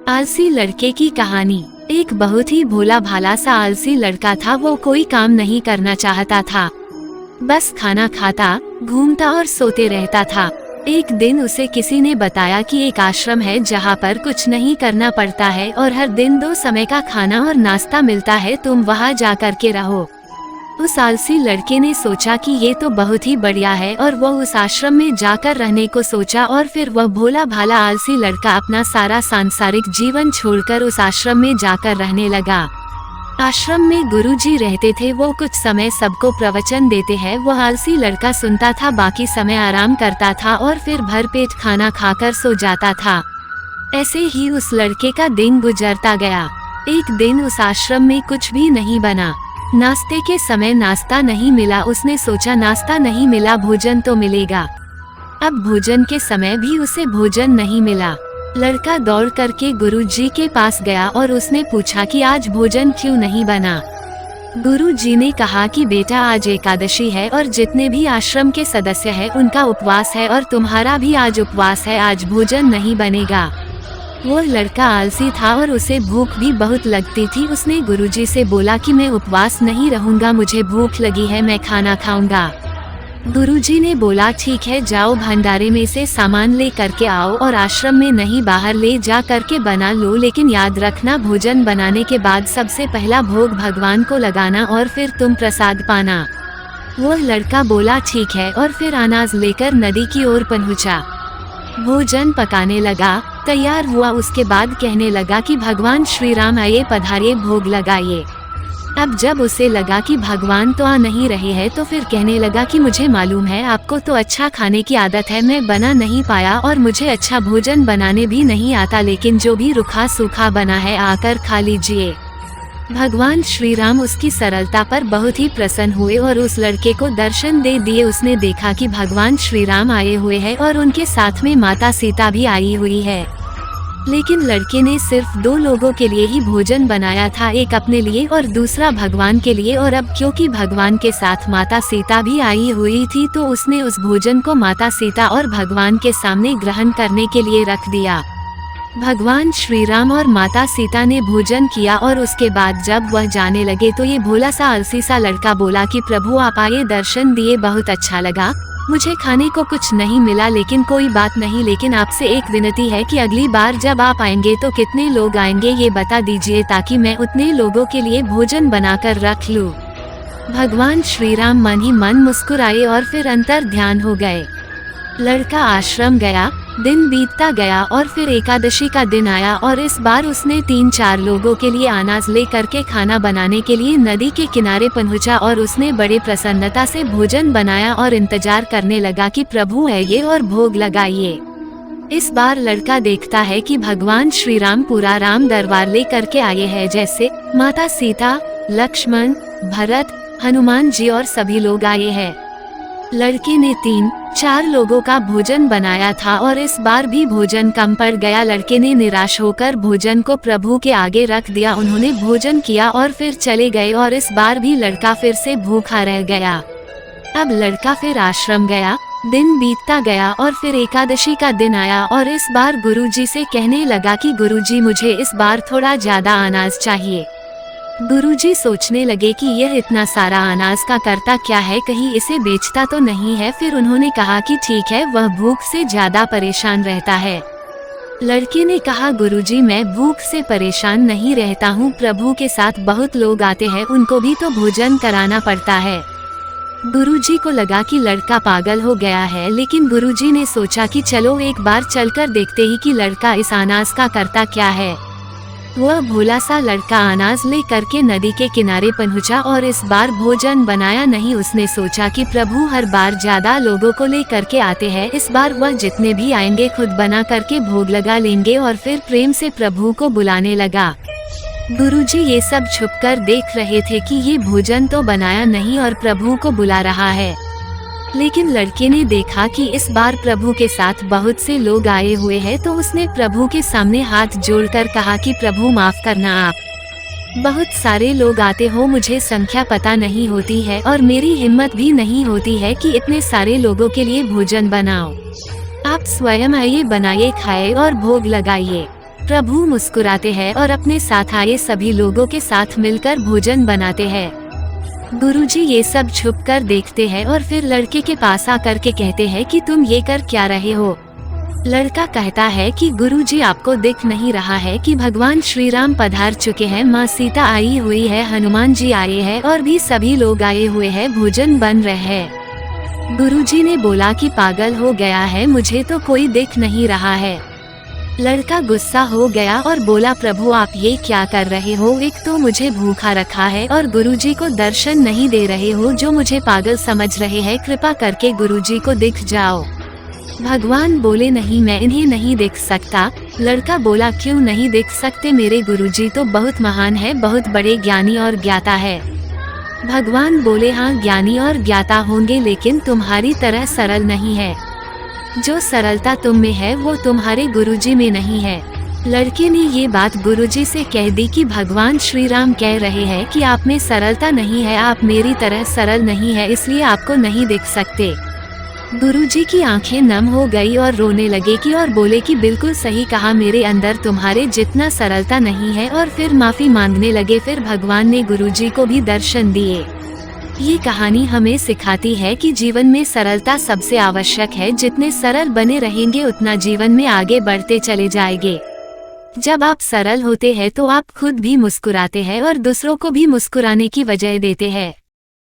आलसी लड़के की कहानी। एक बहुत ही भोला भाला सा आलसी लड़का था। वो कोई काम नहीं करना चाहता था, बस खाना खाता, घूमता और सोते रहता था। एक दिन उसे किसी ने बताया कि एक आश्रम है जहाँ पर कुछ नहीं करना पड़ता है और हर दिन 2 समय का खाना और नाश्ता मिलता है, तुम वहाँ जा कर के रहो। उस आलसी लड़के ने सोचा कि ये तो बहुत ही बढ़िया है और वो उस आश्रम में जाकर रहने को सोचा। और फिर वह भोला भाला आलसी लड़का अपना सारा सांसारिक जीवन छोड़कर उस आश्रम में जाकर रहने लगा। आश्रम में गुरुजी रहते थे। वो कुछ समय सबको प्रवचन देते हैं। वह आलसी लड़का सुनता था, बाकी समय आराम करता था और फिर भरपेट खाना खाकर सो जाता था। ऐसे ही उस लड़के का दिन गुजरता गया। एक दिन उस आश्रम में कुछ भी नहीं बना। नाश्ते के समय नाश्ता नहीं मिला। उसने सोचा नाश्ता नहीं मिला, भोजन तो मिलेगा। अब भोजन के समय भी उसे भोजन नहीं मिला। लड़का दौड़ करके गुरुजी के पास गया और उसने पूछा कि आज भोजन क्यों नहीं बना। गुरुजी ने कहा कि बेटा, आज एकादशी है और जितने भी आश्रम के सदस्य हैं उनका उपवास है और तुम्हारा भी आज उपवास है, आज भोजन नहीं बनेगा। वो लड़का आलसी था और उसे भूख भी बहुत लगती थी। उसने गुरुजी से बोला कि मैं उपवास नहीं रहूंगा, मुझे भूख लगी है, मैं खाना खाऊंगा। गुरुजी ने बोला ठीक है, जाओ भंडारे में से सामान ले करके आओ और आश्रम में नहीं बाहर ले जा करके बना लो, लेकिन याद रखना भोजन बनाने के बाद सबसे पहला भोग भगवान को लगाना और फिर तुम प्रसाद पाना। वो लड़का बोला ठीक है और फिर अनाज लेकर नदी की ओर पहुंचा। भोजन पकाने लगा, तैयार हुआ। उसके बाद कहने लगा कि भगवान श्री राम आइए, पधारिए, भोग लगाइए। अब जब उसे लगा कि भगवान तो आ नहीं रहे हैं तो फिर कहने लगा कि मुझे मालूम है आपको तो अच्छा खाने की आदत है, मैं बना नहीं पाया और मुझे अच्छा भोजन बनाने भी नहीं आता, लेकिन जो भी रूखा सूखा बना है आकर खा लीजिए। भगवान श्री राम उसकी सरलता पर बहुत ही प्रसन्न हुए और उस लड़के को दर्शन दे दिए। उसने देखा कि भगवान श्री राम आए हुए हैं और उनके साथ में माता सीता भी आई हुई है, लेकिन लड़के ने सिर्फ 2 लोगों के लिए ही भोजन बनाया था, एक अपने लिए और दूसरा भगवान के लिए। और अब क्योंकि भगवान के साथ माता सीता भी आई हुई थी तो उसने उस भोजन को माता सीता और भगवान के सामने ग्रहण करने के लिए रख दिया। भगवान श्री राम और माता सीता ने भोजन किया और उसके बाद जब वह जाने लगे तो ये भोला सा आलसी सा लड़का बोला कि प्रभु आप आए, दर्शन दिए, बहुत अच्छा लगा, मुझे खाने को कुछ नहीं मिला, लेकिन कोई बात नहीं, लेकिन आपसे एक विनती है कि अगली बार जब आप आएंगे तो कितने लोग आएंगे ये बता दीजिए ताकि मैं उतने लोगों के लिए भोजन बनाकर रख लूं। भगवान श्री राम मन ही मन मुस्कुराए और फिर अंतर ध्यान हो गए। लड़का आश्रम गया, दिन बीतता गया और फिर एकादशी का दिन आया और इस बार उसने 3-4 लोगों के लिए अनाज ले करके खाना बनाने के लिए नदी के किनारे पहुंचा और उसने बड़े प्रसन्नता से भोजन बनाया और इंतजार करने लगा कि प्रभु आइए और भोग लगाइए। इस बार लड़का देखता है कि भगवान श्री राम पूरा राम दरबार ले करके आए हैं, जैसे माता सीता, लक्ष्मण, भरत, हनुमान जी और सभी लोग आए हैं। लड़के ने 3-4 लोगों का भोजन बनाया था और इस बार भी भोजन कम पड़ गया। लड़के ने निराश होकर भोजन को प्रभु के आगे रख दिया। उन्होंने भोजन किया और फिर चले गए और इस बार भी लड़का फिर से भूखा रह गया। अब लड़का फिर आश्रम गया, दिन बीतता गया और फिर एकादशी का दिन आया और इस बार गुरुजी से कहने लगा कि गुरुजी मुझे इस बार थोड़ा ज्यादा अनाज चाहिए। गुरुजी सोचने लगे कि यह इतना सारा अनाज का करता क्या है, कहीं इसे बेचता तो नहीं है। फिर उन्होंने कहा कि ठीक है, वह भूख से ज्यादा परेशान रहता है। लड़के ने कहा गुरुजी मैं भूख से परेशान नहीं रहता हूँ, प्रभु के साथ बहुत लोग आते हैं, उनको भी तो भोजन कराना पड़ता है। गुरुजी को लगा कि लड़का पागल हो गया है, लेकिन गुरुजी ने सोचा कि चलो एक बार चलकर देखते ही कि लड़का इस अनाज का करता क्या है। वह भोला सा लड़का अनाज ले करके नदी के किनारे पहुंचा और इस बार भोजन बनाया नहीं। उसने सोचा कि प्रभु हर बार ज्यादा लोगों को ले करके आते हैं, इस बार वह जितने भी आएंगे खुद बना करके भोग लगा लेंगे और फिर प्रेम से प्रभु को बुलाने लगा। गुरुजी ये सब छुपकर देख रहे थे कि ये भोजन तो बनाया नहीं और प्रभु को बुला रहा है, लेकिन लड़के ने देखा कि इस बार प्रभु के साथ बहुत से लोग आए हुए हैं तो उसने प्रभु के सामने हाथ जोड़कर कहा कि प्रभु माफ करना, आप बहुत सारे लोग आते हो, मुझे संख्या पता नहीं होती है और मेरी हिम्मत भी नहीं होती है कि इतने सारे लोगों के लिए भोजन बनाओ। आप स्वयं आइए, बनाइए, खाए और भोग लगाइए। प्रभु मुस्कुराते हैं और अपने साथ आए सभी लोगों के साथ मिलकर भोजन बनाते हैं। गुरुजी ये सब छुप कर देखते हैं और फिर लड़के के पास आकर के कहते हैं कि तुम ये कर क्या रहे हो। लड़का कहता है कि गुरुजी आपको दिख नहीं रहा है कि भगवान श्री राम पधार चुके हैं, माँ सीता आई हुई है, हनुमान जी आए हैं और भी सभी लोग आए हुए हैं, भोजन बन रहे हैं। गुरुजी ने बोला कि पागल हो गया है, मुझे तो कोई दिख नहीं रहा है। लड़का गुस्सा हो गया और बोला प्रभु आप ये क्या कर रहे हो, एक तो मुझे भूखा रखा है और गुरुजी को दर्शन नहीं दे रहे हो, जो मुझे पागल समझ रहे हैं, कृपा करके गुरुजी को दिख जाओ। भगवान बोले नहीं, मैं इन्हें नहीं देख सकता। लड़का बोला क्यों नहीं देख सकते, मेरे गुरुजी तो बहुत महान है, बहुत बड़े ज्ञानी और ज्ञाता है। भगवान बोले हाँ ज्ञानी और ज्ञाता होंगे, लेकिन तुम्हारी तरह सरल नहीं है। जो सरलता तुम में है वो तुम्हारे गुरुजी में नहीं है। लड़के ने ये बात गुरुजी से कह दी कि भगवान श्री राम कह रहे हैं कि आप में सरलता नहीं है, आप मेरी तरह सरल नहीं है, इसलिए आपको नहीं देख सकते। गुरुजी की आंखें नम हो गई और रोने लगे कि और बोले कि बिल्कुल सही कहा, मेरे अंदर तुम्हारे जितना सरलता नहीं है, और फिर माफी मांगने लगे। फिर भगवान ने गुरुजी को भी दर्शन दिए। ये कहानी हमें सिखाती है कि जीवन में सरलता सबसे आवश्यक है, जितने सरल बने रहेंगे उतना जीवन में आगे बढ़ते चले जाएंगे। जब आप सरल होते हैं तो आप खुद भी मुस्कुराते हैं और दूसरों को भी मुस्कुराने की वजह देते हैं।